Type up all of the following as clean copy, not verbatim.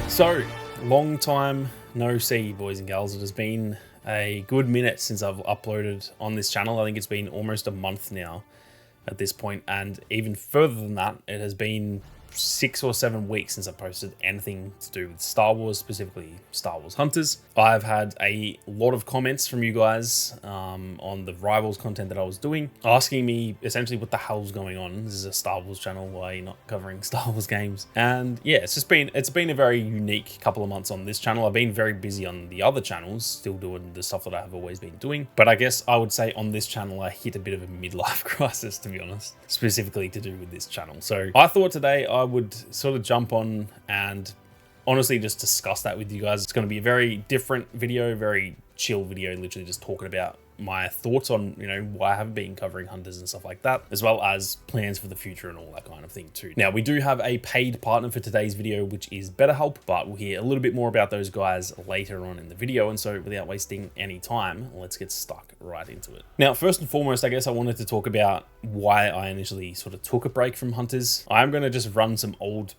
So, long time no see, boys and girls. It has been a good minute since I've uploaded on this channel. I think it's been almost a month now at this point, and even further than that, it has been 6 or 7 weeks since I posted anything to do with Star Wars, specifically Star Wars Hunters. I've had a lot of comments from you guys on the Rivals content that I was doing, asking me essentially what the hell's going on. This is a Star Wars channel, why are you not covering Star Wars games? And yeah, it's been a very unique couple of months on this channel. I've been very busy on the other channels, still doing the stuff that I have always been doing. But I guess I would say on this channel, I hit a bit of a midlife crisis, to be honest, specifically to do with this channel. So I thought today I would sort of jump on and honestly just discuss that with you guys. It's going to be a very different video, very chill video, literally just talking about my thoughts on, why I haven't been covering Hunters and stuff like that, as well as plans for the future and all that kind of thing too. Now, we do have a paid partner for today's video, which is BetterHelp, but we'll hear a little bit more about those guys later on in the video. And so without wasting any time, let's get stuck right into it. Now, first and foremost, I guess I wanted to talk about why I initially sort of took a break from Hunters. I'm going to just run some old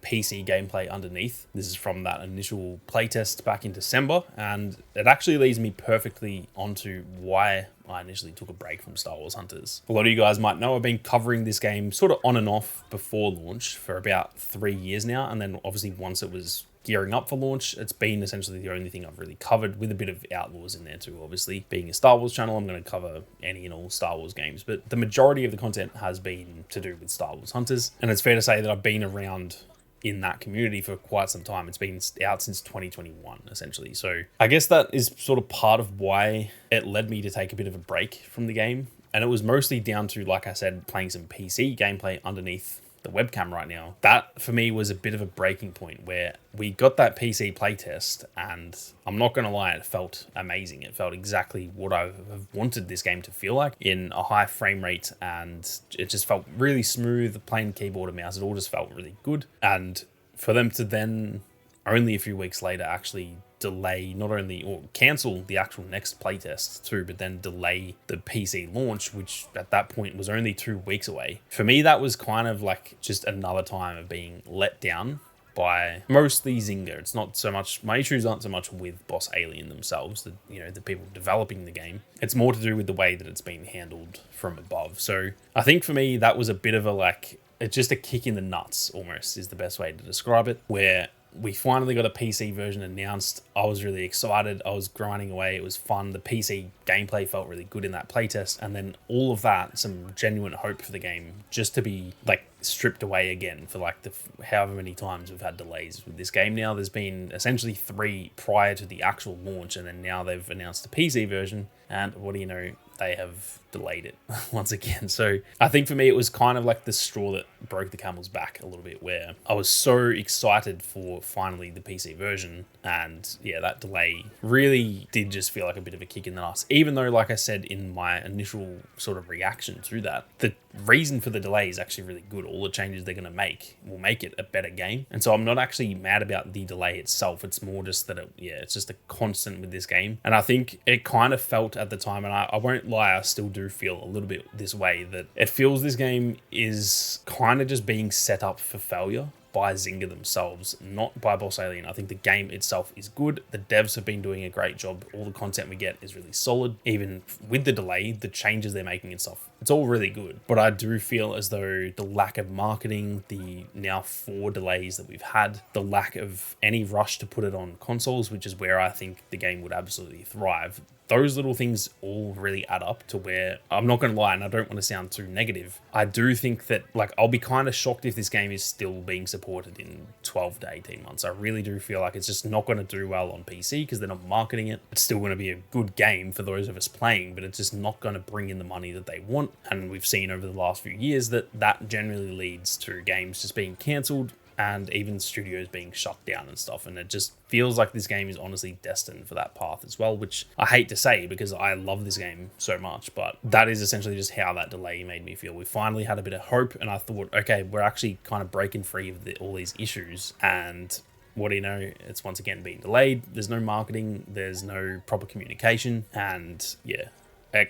PC gameplay underneath. This is from that initial playtest back in December, and it actually leads me perfectly onto why I initially took a break from Star Wars Hunters. A lot of you guys might know I've been covering this game sort of on and off before launch for about 3 years now, and then obviously once it was gearing up for launch, it's been essentially the only thing I've really covered, with a bit of Outlaws in there too. Obviously, being a Star Wars channel, I'm going to cover any and all Star Wars games, but the majority of the content has been to do with Star Wars Hunters, and it's fair to say that I've been around in that community for quite some time. It's been out since 2021, essentially. So I guess that is sort of part of why it led me to take a bit of a break from the game. And it was mostly down to, like I said, playing some PC gameplay underneath the webcam right now. That for me was a bit of a breaking point, where we got that PC playtest, and I'm not gonna lie, it felt amazing. It felt exactly what I have wanted this game to feel like, in a high frame rate, and it just felt really smooth. Playing keyboard and mouse, it all just felt really good. And for them to then only a few weeks later actually delay, not only, or cancel the actual next playtest too, but then delay the PC launch, which at that point was only 2 weeks away. For me, that was kind of like just another time of being let down by mostly Zynga. It's not so much, my issues aren't so much with Boss Alien themselves, the people developing the game. It's more to do with the way that it's been handled from above. So I think for me, that was a bit of a it's just a kick in the nuts almost, is the best way to describe it, where we finally got a PC version announced. I was really excited. I was grinding away. It was fun. The PC gameplay felt really good in that playtest. And then all of that, some genuine hope for the game, just to be stripped away again for the however many times we've had delays with this game now. There's been essentially 3 prior to the actual launch, and then now they've announced the PC version, and what do you know, they have delayed it once again. So I think for me, it was kind of like the straw that broke the camel's back a little bit, where I was so excited for finally the PC version, and yeah, that delay really did just feel like a bit of a kick in the nuts. Even though, like I said in my initial sort of reaction to that, the reason for the delay is actually really good. All the changes they're going to make will make it a better game, and so I'm not actually mad about the delay itself. It's more just that it's just a constant with this game, and I think it kind of felt at the time, and I won't lie, I still do feel a little bit this way, that it feels this game is kind of just being set up for failure by Zynga themselves, not by Boss Alien. I think the game itself is good. The devs have been doing a great job. All the content we get is really solid. Even with the delay, the changes they're making and stuff, it's all really good. But I do feel as though the lack of marketing, the now 4 delays that we've had, the lack of any rush to put it on consoles, which is where I think the game would absolutely thrive, those little things all really add up to where, I'm not going to lie, and I don't want to sound too negative, I do think that I'll be kind of shocked if this game is still being supported in 12 to 18 months. I really do feel like it's just not going to do well on PC because they're not marketing it. It's still going to be a good game for those of us playing, but it's just not going to bring in the money that they want. And we've seen over the last few years that generally leads to games just being cancelled, and even studios being shut down and stuff. And it just feels like this game is honestly destined for that path as well, which I hate to say because I love this game so much, but that is essentially just how that delay made me feel. We finally had a bit of hope, and I thought, okay, we're actually kind of breaking free of all these issues, and what do you know, it's once again being delayed. There's no marketing, there's no proper communication, and yeah,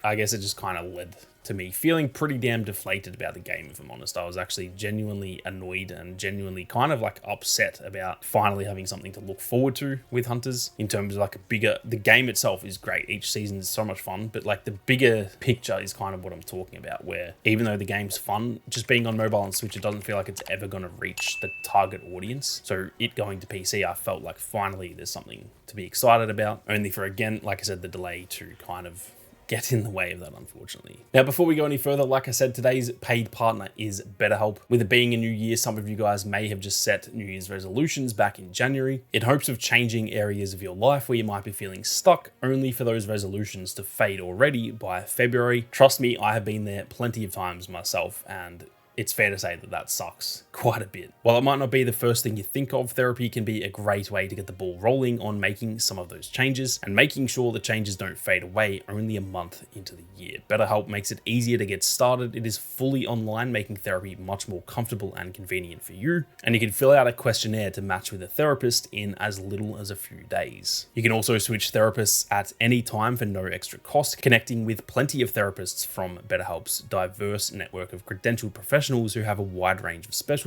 I guess it just kind of led to me feeling pretty damn deflated about the game, if I'm honest. I was actually genuinely annoyed and genuinely kind of like upset about finally having something to look forward to with Hunters in terms of like the game itself is great. Each season is so much fun, but like the bigger picture is kind of what I'm talking about, where even though the game's fun, just being on mobile and Switch, it doesn't feel like it's ever going to reach the target audience. So it going to PC, I felt like finally there's something to be excited about, only for, again, like I said, the delay to kind of get in the way of that, unfortunately. Now, before we go any further, like I said, today's paid partner is BetterHelp. With it being a new year, some of you guys may have just set New Year's resolutions back in January in hopes of changing areas of your life where you might be feeling stuck, only for those resolutions to fade already by February. Trust me, I have been there plenty of times myself, and it's fair to say that that sucks quite a bit. While it might not be the first thing you think of, therapy can be a great way to get the ball rolling on making some of those changes and making sure the changes don't fade away only a month into the year. BetterHelp makes it easier to get started. It is fully online, making therapy much more comfortable and convenient for you. And you can fill out a questionnaire to match with a therapist in as little as a few days. You can also switch therapists at any time for no extra cost, connecting with plenty of therapists from BetterHelp's diverse network of credentialed professionals who have a wide range of specialties.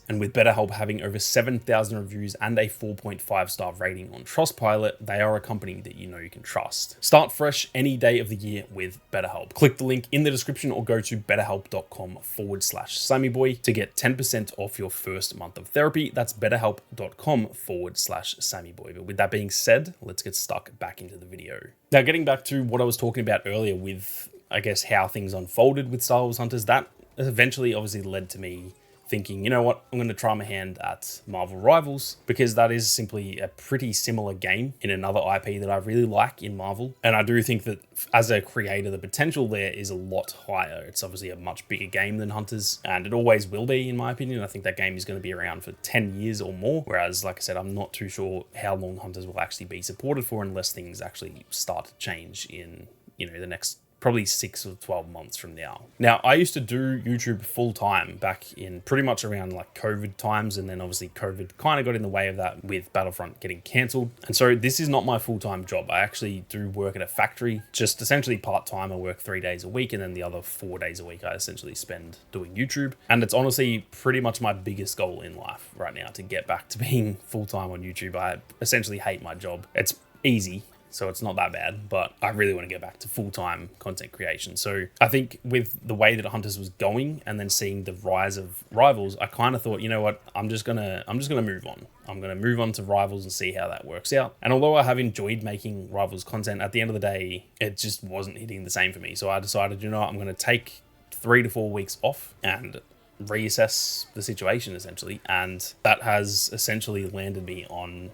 And with BetterHelp having over 7,000 reviews and a 4.5-star rating on Trustpilot, they are a company that you know you can trust. Start fresh any day of the year with BetterHelp. Click the link in the description or go to betterhelp.com/SammyBoy to get 10% off your first month of therapy. That's betterhelp.com/SammyBoy. But with that being said, let's get stuck back into the video. Now, getting back to what I was talking about earlier with, I guess, how things unfolded with Star Wars Hunters, that eventually obviously led to me thinking, you know what, I'm going to try my hand at Marvel Rivals, because that is simply a pretty similar game in another IP that I really like in Marvel. And I do think that as a creator, the potential there is a lot higher. It's obviously a much bigger game than Hunters, and it always will be, in my opinion. I think that game is going to be around for 10 years or more. Whereas, like I said, I'm not too sure how long Hunters will actually be supported for unless things actually start to change in, the next probably 6 or 12 months from now. Now, I used to do YouTube full time back in pretty much around like COVID times. And then obviously COVID kind of got in the way of that with Battlefront getting cancelled. And so this is not my full-time job. I actually do work at a factory, just essentially part-time. I work 3 days a week, and then the other 4 days a week I essentially spend doing YouTube. And it's honestly pretty much my biggest goal in life right now, to get back to being full-time on YouTube. I essentially hate my job. It's easy, so it's not that bad, but I really want to get back to full-time content creation. So I think with the way that Hunters was going, and then seeing the rise of Rivals, I kind of thought, you know what, I'm just gonna move on. I'm gonna move on to Rivals and see how that works out. And although I have enjoyed making Rivals content, at the end of the day, it just wasn't hitting the same for me. So I decided, you know what, I'm gonna take 3 to 4 weeks off and reassess the situation, essentially. And that has essentially landed me on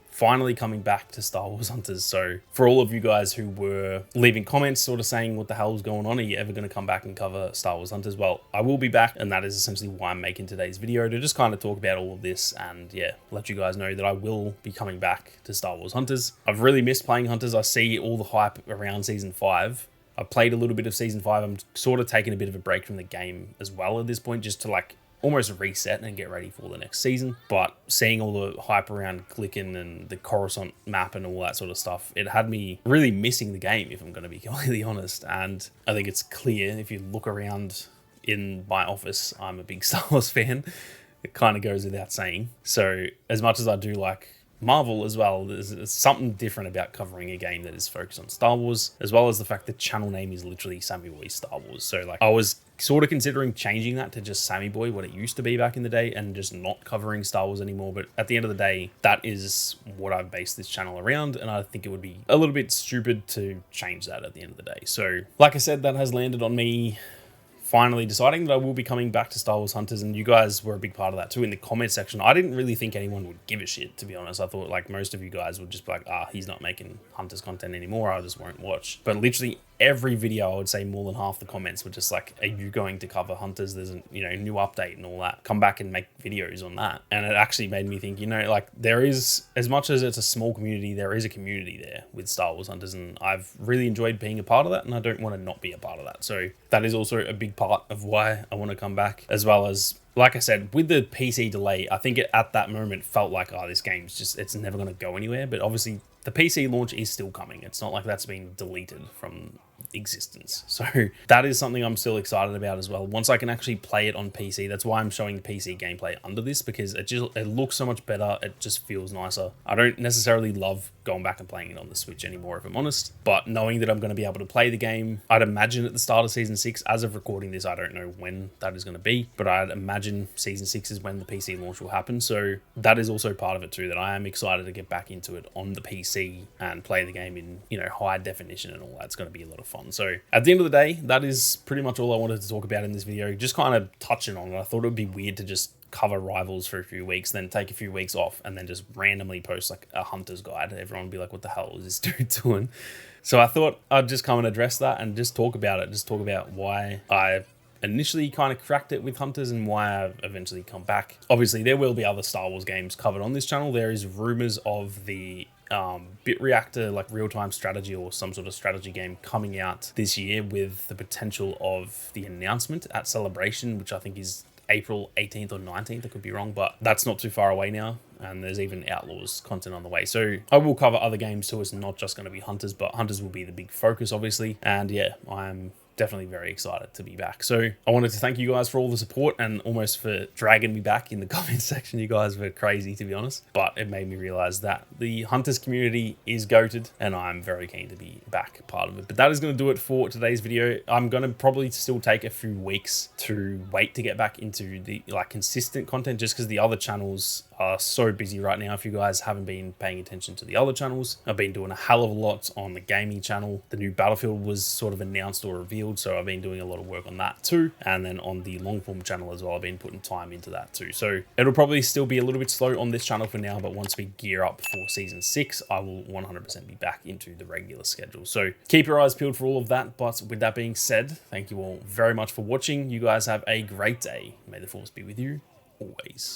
finally coming back to Star Wars Hunters. So for all of you guys who were leaving comments sort of saying, what the hell's going on? Are you ever going to come back and cover Star Wars Hunters? Well, I will be back, and that is essentially why I'm making today's video, to just kind of talk about all of this and, yeah, let you guys know that I will be coming back to Star Wars Hunters. I've really missed playing Hunters. I see all the hype around Season 5. I played a little bit of Season 5. I'm sort of taking a bit of a break from the game as well at this point, just to like almost reset and get ready for the next season. But seeing all the hype around Glicken and the Coruscant map and all that sort of stuff, it had me really missing the game, if I'm going to be completely honest. And I think it's clear, if you look around in my office, I'm a big Star Wars fan. It kind of goes without saying. So as much as I do like Marvel as well, there's something different about covering a game that is focused on Star Wars, as well as the fact the channel name is literally Sammy Boy Star Wars. So like, I was sort of considering changing that to just Sammy Boy, what it used to be back in the day, and just not covering Star Wars anymore. But at the end of the day, that is what I've based this channel around, and I think it would be a little bit stupid to change that at the end of the day. So like I said, that has landed on me finally deciding that I will be coming back to Star Wars Hunters, and you guys were a big part of that too in the comment section. I didn't really think anyone would give a shit, to be honest. I thought like most of you guys would just be like, he's not making Hunters content anymore, I just won't watch. But literally every video, I would say more than half the comments were just like, are you going to cover Hunters? There's a new update and all that. Come back and make videos on that. And it actually made me think, like, there is, as much as it's a small community, there is a community there with Star Wars Hunters, and I've really enjoyed being a part of that, and I don't want to not be a part of that. So that is also a big part of why I want to come back, as well as, like I said, with the PC delay, I think it at that moment felt like, this game's just, it's never going to go anywhere. But obviously the PC launch is still coming. It's not like that's been deleted from existence. So that is something I'm still excited about as well. Once I can actually play it on PC, that's why I'm showing PC gameplay under this, because it looks so much better. It just feels nicer. I don't necessarily love going back and playing it on the Switch anymore, if I'm honest, but knowing that I'm going to be able to play the game, I'd imagine at the start of Season 6, as of recording this, I don't know when that is going to be, but I'd imagine Season 6 is when the PC launch will happen. So that is also part of it too, that I am excited to get back into it on the PC and play the game in, high definition and all. That's going to be a lot of fun. So at the end of the day, that is pretty much all I wanted to talk about in this video, just kind of touching on it. I thought it would be weird to just cover Rivals for a few weeks, then take a few weeks off, and then just randomly post like a hunter's guide. Everyone would be like, what the hell is this dude doing? So I thought I'd just come and address that and just talk about it, just talk about why I initially kind of cracked it with Hunters and why I've eventually come back. Obviously, there will be other Star Wars games covered on this channel. There is rumors of the Bit Reactor, like real-time strategy or some sort of strategy game coming out this year, with the potential of the announcement at Celebration, which I think is April 18th or 19th. I could be wrong, but that's not too far away now. And there's even Outlaws content on the way. So I will cover other games too. It's not just going to be Hunters, but Hunters will be the big focus, obviously. And yeah, I'm definitely very excited to be back. So I wanted to thank you guys for all the support and almost for dragging me back in the comment section. You guys were crazy, to be honest, but it made me realize that the Hunters community is goated and I'm very keen to be back part of it. But that is going to do it for today's video. I'm going to probably still take a few weeks to wait to get back into the consistent content, just because the other channels are so busy right now. If you guys haven't been paying attention to the other channels, I've been doing a hell of a lot on the gaming channel. The new Battlefield was sort of announced or revealed, so I've been doing a lot of work on that too. And then on the long form channel as well, I've been putting time into that too. So it'll probably still be a little bit slow on this channel for now, but once we gear up for Season 6, I will 100% be back into the regular schedule. So keep your eyes peeled for all of that. But with that being said, thank you all very much for watching. You guys have a great day. May the force be with you always.